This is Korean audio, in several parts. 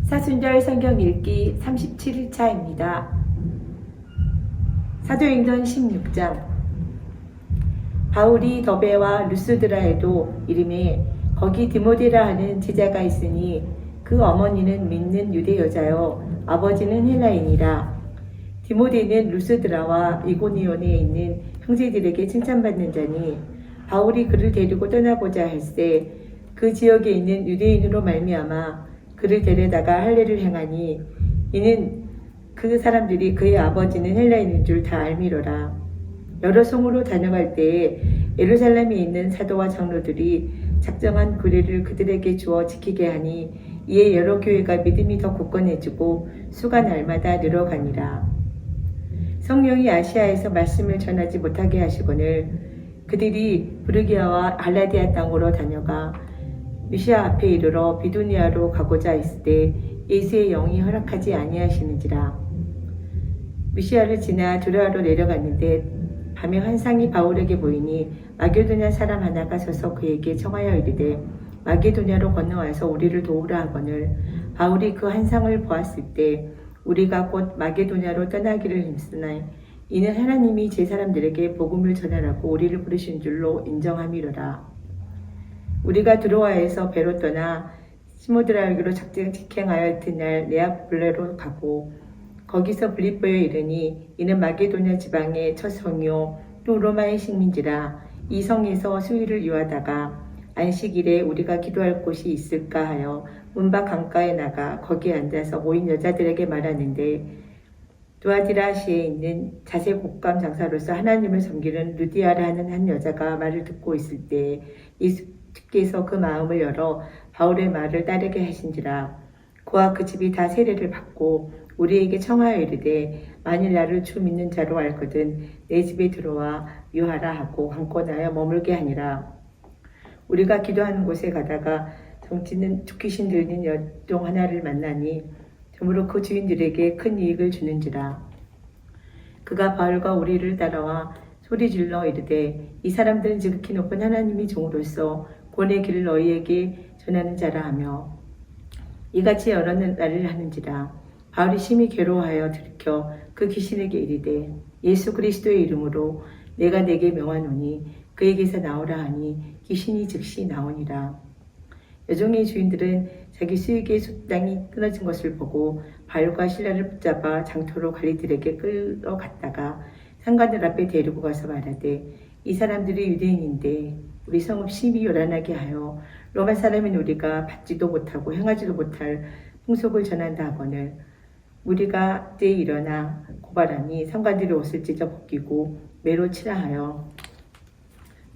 사순절 성경 읽기 37일차입니다. 사도행전 16장. 바울이 더베와 루스드라에도 이름에 거기 디모데라 하는 제자가 있으니 그 어머니는 믿는 유대 여자요 아버지는 헬라인이라. 디모데는 루스드라와 이고니온에 있는 형제들에게 칭찬받는 자니 바울이 그를 데리고 떠나고자 할세 그 지역에 있는 유대인으로 말미암아 그를 데려다가 할례를 행하니 이는 그 사람들이 그의 아버지는 헬라인인 줄 다 알미로라. 여러 성으로 다녀갈 때에 예루살렘에 있는 사도와 장로들이 작정한 규례를 그들에게 주어 지키게 하니 이에 여러 교회가 믿음이 더 굳건해지고 수가 날마다 늘어가니라. 성령이 아시아에서 말씀을 전하지 못하게 하시거늘 그들이 브르기아와 갈라디아 땅으로 다녀가 미시아 앞에 이르러 비두니아로 가고자 했을 때 예수의 영이 허락하지 아니하시는지라. 미시아를 지나 두로아로 내려갔는데 밤에 환상이 바울에게 보이니 마게도냐 사람 하나가 서서 그에게 청하여 이르되 마게도냐로 건너와서 우리를 도우라 하거늘 바울이 그 환상을 보았을 때 우리가 곧 마게도냐로 떠나기를 힘쓰나 이는 하나님이 제 사람들에게 복음을 전하라고 우리를 부르신 줄로 인정함이로라. 우리가 드로아에서 배로 떠나 시모드라기로 직행하여 이튿날 네아폴레로 가고 거기서 빌립보에 이르니 이는 마게도냐 지방의 첫 성이요 또 로마의 식민지라. 이 성에서 수일을 유하다가 안식일에 우리가 기도할 곳이 있을까 하여 문밖 강가에 나가 거기에 앉아서 모인 여자들에게 말하는데 두아디라시에 있는 자세 곶감 장사로서 하나님을 섬기는 루디아라 하는 한 여자가 말을 듣고 있을 때 예수께서 그 마음을 열어 바울의 말을 따르게 하신지라. 그와 그 집이 다 세례를 받고 우리에게 청하여 이르되 만일 나를 주 믿는 자로 알거든 내 집에 들어와 유하라 하고 강권하여 머물게 하니라. 우리가 기도하는 곳에 가다가 정치는 귀신 들린 여종 하나를 만나니 저무로 그 주인들에게 큰 이익을 주는지라. 그가 바울과 우리를 따라와 소리질러 이르되 이 사람들은 지극히 높은 하나님의 종으로서 권의 길을 너희에게 전하는 자라 하며 이같이 여러 날을 하는지라. 바울이 심히 괴로워하여 들켜 그 귀신에게 이르되 예수 그리스도의 이름으로 내가 내게 명하노니 그에게서 나오라 하니 귀신이 즉시 나오니라. 여종의 주인들은 자기 수익의 수당이 끊어진 것을 보고 바울과 실라를 붙잡아 장터로 관리들에게 끌어갔다가 상관들 앞에 데리고 가서 말하되 이 사람들이 유대인인데 우리 성읍 심히 요란하게 하여 로마 사람인 우리가 받지도 못하고 행하지도 못할 풍속을 전한다 하거늘 우리가 때에 일어나 고발하니 상관들이 옷을 찢어 벗기고 매로 치라 하여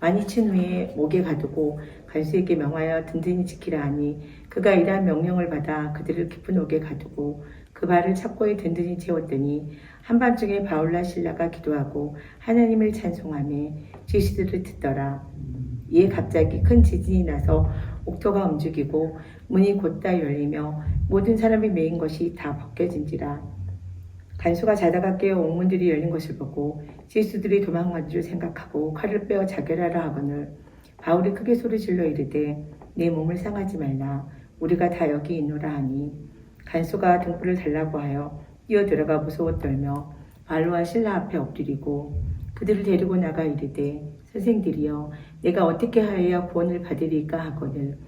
많이 친 후에 목에 가두고 간수에게 명하여 든든히 지키라 하니 그가 이러한 명령을 받아 그들을 깊은 옥에 가두고 그 발을 착고에 든든히 채웠더니 한밤중에 바울과 실라가 기도하고 하나님을 찬송하며 제시들을 듣더라. 이에 갑자기 큰 지진이 나서 옥토가 움직이고 문이 곧다 열리며 모든 사람이 메인 것이 다 벗겨진지라. 간수가 자다가 깨어 옥문들이 열린 것을 보고 제수들이 도망간 줄 생각하고 칼을 빼어 자결하라 하거늘 바울이 크게 소리질러 이르되 내 몸을 상하지 말라 우리가 다 여기 있노라 하니 간수가 등불을 달라고 하여 뛰어들어가 무서워 떨며 바울과 실라 앞에 엎드리고 그들을 데리고 나가 이르되 선생들이여 내가 어떻게 하여야 구원을 받으리까 하거늘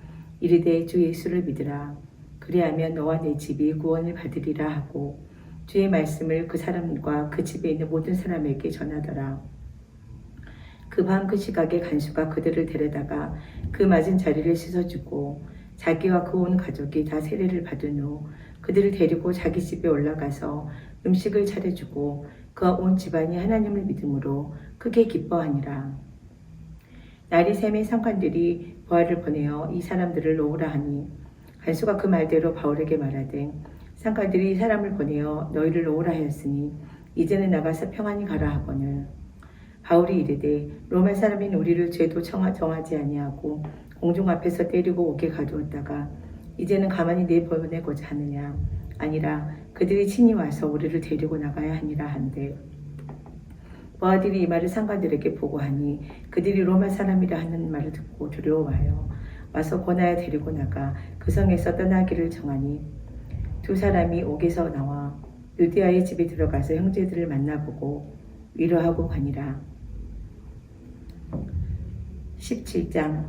이르되 주 예수를 믿으라 그리하면 너와 내 집이 구원을 받으리라 하고 주의 말씀을 그 사람과 그 집에 있는 모든 사람에게 전하더라. 그 밤 그 시각에 간수가 그들을 데려다가 그 맞은 자리를 씻어주고 자기와 그 온 가족이 다 세례를 받은 후 그들을 데리고 자기 집에 올라가서 음식을 차려주고 그 온 집안이 하나님을 믿음으로 크게 기뻐하니라. 날이 새매 상관들이 부하를 보내어 이 사람들을 놓으라 하니 간수가 그 말대로 바울에게 말하되 상관들이 사람을 보내어 너희를 놓으라 하였으니 이제는 나가서 평안히 가라 하거늘 바울이 이르되 로마 사람인 우리를 죄도 정하지 아니하고 공중 앞에서 때리고 옥에 가두었다가 이제는 가만히 내보내고자 하느냐 아니라 그들이 친히 와서 우리를 데리고 나가야 하니라 한데 부하들이 이 말을 상관들에게 보고하니 그들이 로마 사람이라 하는 말을 듣고 두려워하여 와서 권하여 데리고 나가 그 성에서 떠나기를 정하니 두 사람이 옥에서 나와 루디아의 집에 들어가서 형제들을 만나보고 위로하고 가니라. 17장.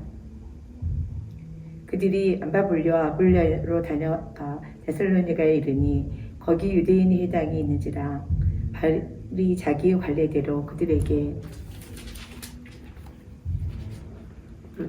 그들이 암바볼리와 아볼리아로 다녀가 데살로니가에 이르니 거기 유대인의 회당이 있는지라. 바울이 자기의 관례대로 그들에게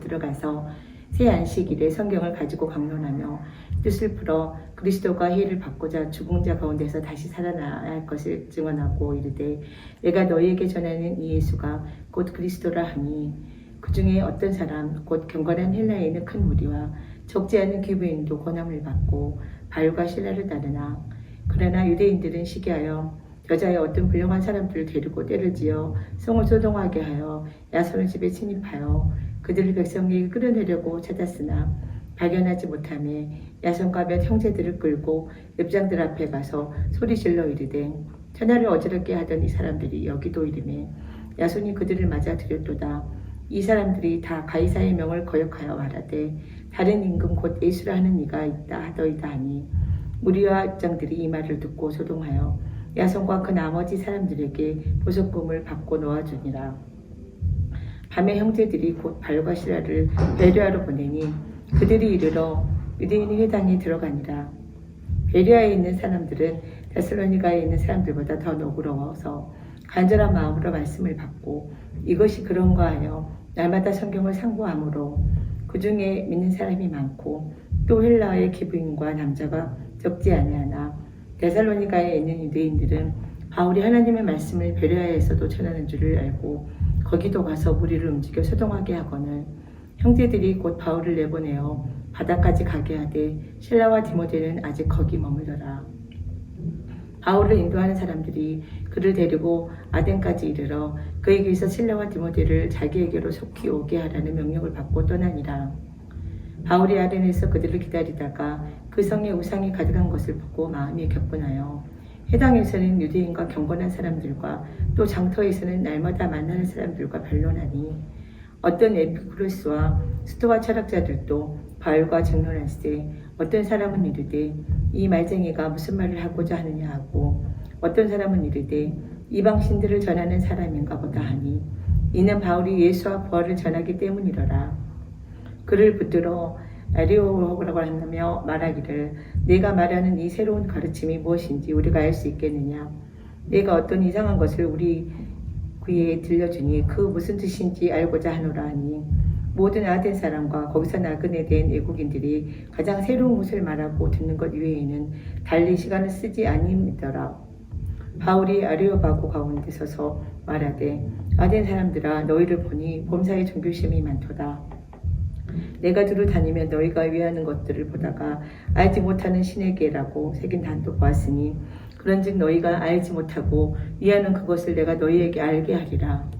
들어가서 새 안식일에 성경을 가지고 강론하며 뜻을 풀어 그리스도가 해를 받고자 죽은 자 가운데서 다시 살아나야 할 것을 증언하고 이르되 내가 너희에게 전하는 이 예수가 곧 그리스도라 하니 그 중에 어떤 사람 곧 경건한 헬라에 있는 큰 무리와 적지 않은 귀부인도 권함을 받고 바울과 실라를 따르나 그러나 유대인들은 시기하여 여자의 어떤 불량한 사람들을 데리고 때를 지어 성을 소동하게 하여 야손의 집에 침입하여 그들을 백성에게 끌어내려고 찾았으나 발견하지 못하며 야손과 몇 형제들을 끌고 읍장들 앞에 가서 소리질러 이르되 천하를 어지럽게 하던 이 사람들이 여기도 이르매 야손이 그들을 맞아 들였도다. 이 사람들이 다 가이사의 명을 거역하여 말하되 다른 임금 곧 예수라 하는 이가 있다 하더이다 하니 무리와 읍장들이 이 말을 듣고 소동하여 야손과 그 나머지 사람들에게 보석금을 받고 놓아주니라. 밤에 형제들이 곧 바울과 실라를 베레아로 보내니 그들이 이르러 유대인의 회당에 들어가니라. 베레아에 있는 사람들은 데살로니가에 있는 사람들보다 더 너그러워서 간절한 마음으로 말씀을 받고 이것이 그런가 하여 날마다 성경을 상고하므로 그 중에 믿는 사람이 많고 또 헬라의 기부인과 남자가 적지 아니하나 데살로니가에 있는 유대인들은 바울이 하나님의 말씀을 베레아에서도 전하는 줄을 알고 거기도 가서 무리를 움직여 소동하게 하거늘 형제들이 곧 바울을 내보내어 바다까지 가게 하되 실라와 디모데는 아직 거기 머물더라. 바울을 인도하는 사람들이 그를 데리고 아덴까지 이르러 그에게서 실라와 디모데를 자기에게로 속히 오게 하라는 명령을 받고 떠나니라. 바울이 아덴에서 그들을 기다리다가 그 성에 우상이 가득한 것을 보고 마음이 격분하여 회당에서는 유대인과 경건한 사람들과 또 장터에서는 날마다 만나는 사람들과 변론하니 어떤 에피쿠로스와 스토아 철학자들도 바울과 증론할세 어떤 사람은 이르되 이 말쟁이가 무슨 말을 하고자 하느냐 하고 어떤 사람은 이르되 이방신들을 전하는 사람인가 보다 하니 이는 바울이 예수와 부활을 전하기 때문이더라. 그를 붙들어 아리오라고 하며 말하기를 내가 말하는 이 새로운 가르침이 무엇인지 우리가 알 수 있겠느냐. 내가 어떤 이상한 것을 우리 그에 들려주니 그 무슨 뜻인지 알고자 하노라 하니 모든 아덴 사람과 거기서 나그네 된 외국인들이 가장 새로운 것을 말하고 듣는 것 외에는 달리 시간을 쓰지 아니더라. 바울이 아레오바고 가운데 서서 말하되 아덴 사람들아 너희를 보니 범사에 종교심이 많도다. 내가 두루 다니며 너희가 위하는 것들을 보다가 알지 못하는 신에게라고 새긴 단도 보았으니 그런즉 너희가 알지 못하고 위하는 그것을 내가 너희에게 알게 하리라.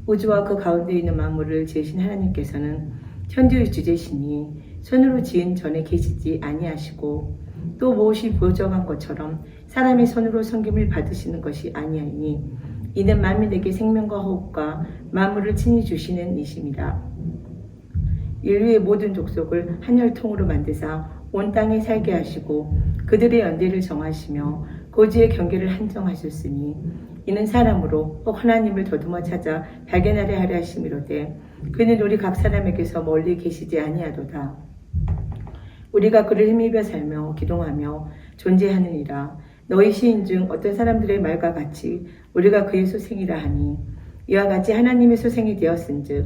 우주와 그 가운데 있는 만물을 지으신 하나님께서는 천지의 주제시니 손으로 지은 전에 계시지 아니하시고 또 무엇이 보정한 것처럼 사람의 손으로 섬김을 받으시는 것이 아니하니 이는 만민에게 생명과 호흡과 만물을 친히 주시는 이심이라. 인류의 모든 족속을 한 혈통으로 만드사 온 땅에 살게 하시고 그들의 연대를 정하시며 고지의 경계를 한정하셨으니 이는 사람으로 혹 하나님을 더듬어 찾아 발견하려 하려 하심이로되 그는 우리 각 사람에게서 멀리 계시지 아니하도다. 우리가 그를 힘입어 살며 기동하며 존재하느니라. 너희 시인 중 어떤 사람들의 말과 같이 우리가 그의 소생이라 하니 이와 같이 하나님의 소생이 되었은즉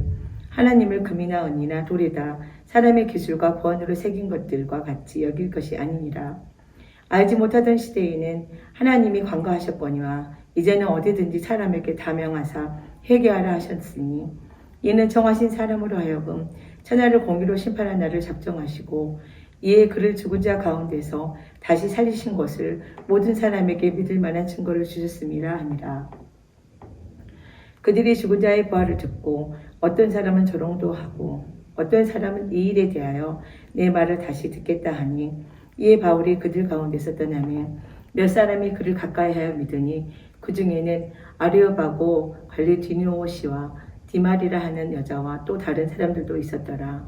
하나님을 금이나 은이나 돌이다 사람의 기술과 권으로 새긴 것들과 같이 여길 것이 아니니라. 알지 못하던 시대에는 하나님이 관거하셨거니와 이제는 어디든지 사람에게 다 명하사 회개하라 하셨으니 이는 정하신 사람으로 하여금 천하를 공의로 심판한 날을 작정하시고 이에 그를 죽은 자 가운데서 다시 살리신 것을 모든 사람에게 믿을 만한 증거를 주셨음이라 하니라. 그들이 죽은 자의 부활을 듣고 어떤 사람은 조롱도 하고 어떤 사람은 이 일에 대하여 내 말을 다시 듣겠다 하니 이에 바울이 그들 가운데서 떠나며 몇 사람이 그를 가까이하여 믿으니 그 중에는 아리오바고 관리 디누오시와 디마리라 하는 여자와 또 다른 사람들도 있었더라.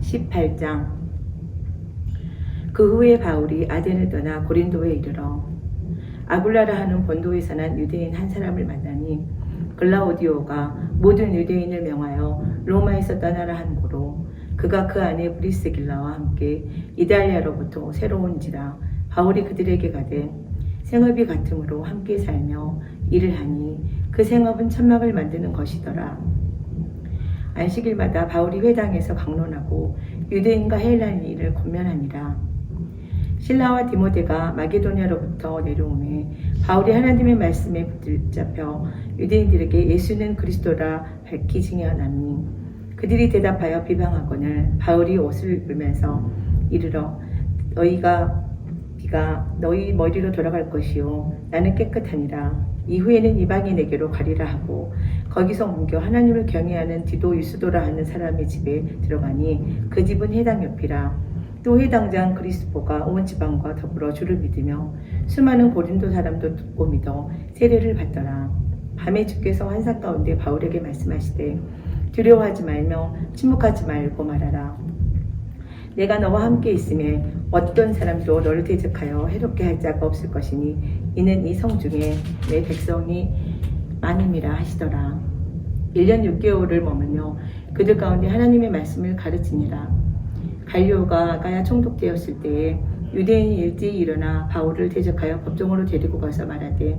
18장. 그 후에 바울이 아덴을 떠나 고린도에 이르러 아굴라라 하는 본도에서 난 유대인 한 사람을 만나니 글라우디오가 모든 유대인을 명하여 로마에서 떠나라 한 고로 그가 그 안에 브리스길라와 함께 이달리아로부터 새로운지라 바울이 그들에게 가되 생업이 같으므로 함께 살며 일을 하니 그 생업은 천막을 만드는 것이더라. 안식일마다 바울이 회당에서 강론하고 유대인과 헬라인을 권면하니라. 실라와 디모데가 마게도냐로부터 내려오매 바울이 하나님의 말씀에 붙잡혀 유대인들에게 예수는 그리스도라 밝히 증언하니 그들이 대답하여 비방하거늘 바울이 옷을 입으면서 이르러 비가 너희 머리로 돌아갈 것이요 나는 깨끗하니라. 이후에는 이방인에게로 가리라 하고 거기서 옮겨 하나님을 경외하는 디도 유스도라 하는 사람의 집에 들어가니 그 집은 해당 옆이라. 또 해당장 그리스포가 온 지방과 더불어 주를 믿으며 수많은 고린도 사람도 듣고 믿어 세례를 받더라. 밤에 주께서 환상 가운데 바울에게 말씀하시되 두려워하지 말며 침묵하지 말고 말하라. 내가 너와 함께 있음에 어떤 사람도 너를 대적하여 해롭게 할 자가 없을 것이니 이는 이 성 중에 내 백성이 많음이라 하시더라. 1년 6개월을 머물며 그들 가운데 하나님의 말씀을 가르치니라. 갈리오가 아가야 총독되었을 때에 유대인이 일제히 일어나 바울을 대적하여 법정으로 데리고 가서 말하되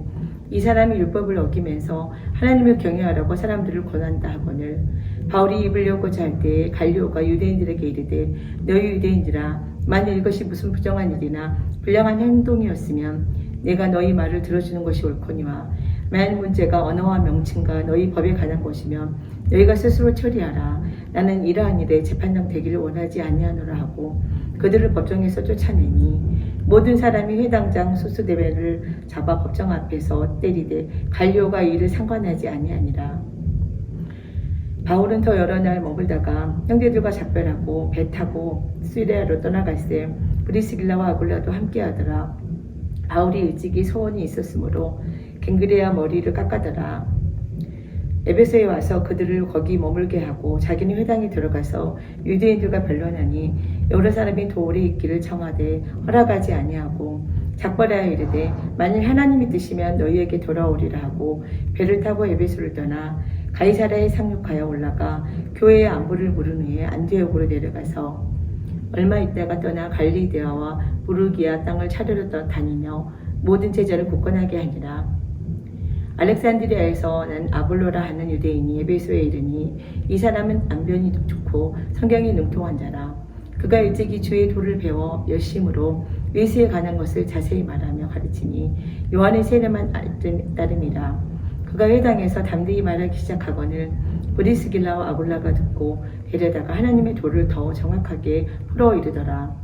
이 사람이 율법을 어기면서 하나님을 경외하라고 사람들을 권한다 하거늘 바울이 입을 열고자 할 때에 갈리오가 유대인들에게 이르되 너희 유대인들아 만일 이것이 무슨 부정한 일이나 불량한 행동이었으면 내가 너희 말을 들어주는 것이 옳거니와 만일 문제가 언어와 명칭과 너희 법에 관한 것이면 너희가 스스로 처리하라. 나는 이러한 일에 재판장 되기를 원하지 아니하노라 하고 그들을 법정에서 쫓아내니 모든 사람이 회당장 소스데베를 잡아 법정 앞에서 때리되 갈리오가 이를 상관하지 아니하니라. 바울은 더 여러 날 머물다가 형제들과 작별하고 배 타고 시리아로 떠나갈새 브리스길라와 아굴라도 함께하더라. 바울이 일찍이 소원이 있었으므로 갱그레아 머리를 깎아더라. 에베소에 와서 그들을 거기 머물게 하고 자기는 회당에 들어가서 유대인들과 변론하니 여러 사람이 도울에 있기를 청하되 허락하지 아니하고 작벌하여 이르되 만일 하나님이 뜻이면 너희에게 돌아오리라 하고 배를 타고 에베소를 떠나 가이사랴에 상륙하여 올라가 교회의 안부를 물은 후에 안디옥으로 내려가서 얼마 있다가 떠나 갈리디아와 부르기아 땅을 차례로 다니며 모든 제자를 굳건하게 하니라. 알렉산드리아에서 난 아볼로라 하는 유대인이 에베소에 이르니 이 사람은 안변이 좋고 성경이 능통한 자라. 그가 일찍이 주의 도를 배워 열심으로 예수에 관한 것을 자세히 말하며 가르치니 요한의 세례만 따름이라. 그가 회당에서 담대히 말하기 시작하거늘 브리스길라와 아굴라가 듣고 데려다가 하나님의 도를 더 정확하게 풀어 이르더라.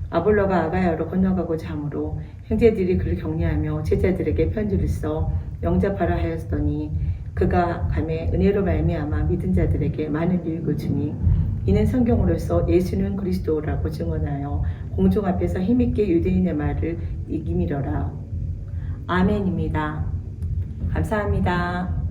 아볼로가 아가야로 건너가고자 하므로 형제들이 그를 격려하며 제자들에게 편지를 써 영접하라 하였더니 그가 감에 은혜로 말미암아 믿은 자들에게 많은 유익을 주니 이는 성경으로서 예수는 그리스도라고 증언하여 공중 앞에서 힘있게 유대인의 말을 이기미러라. 아멘입니다. 감사합니다.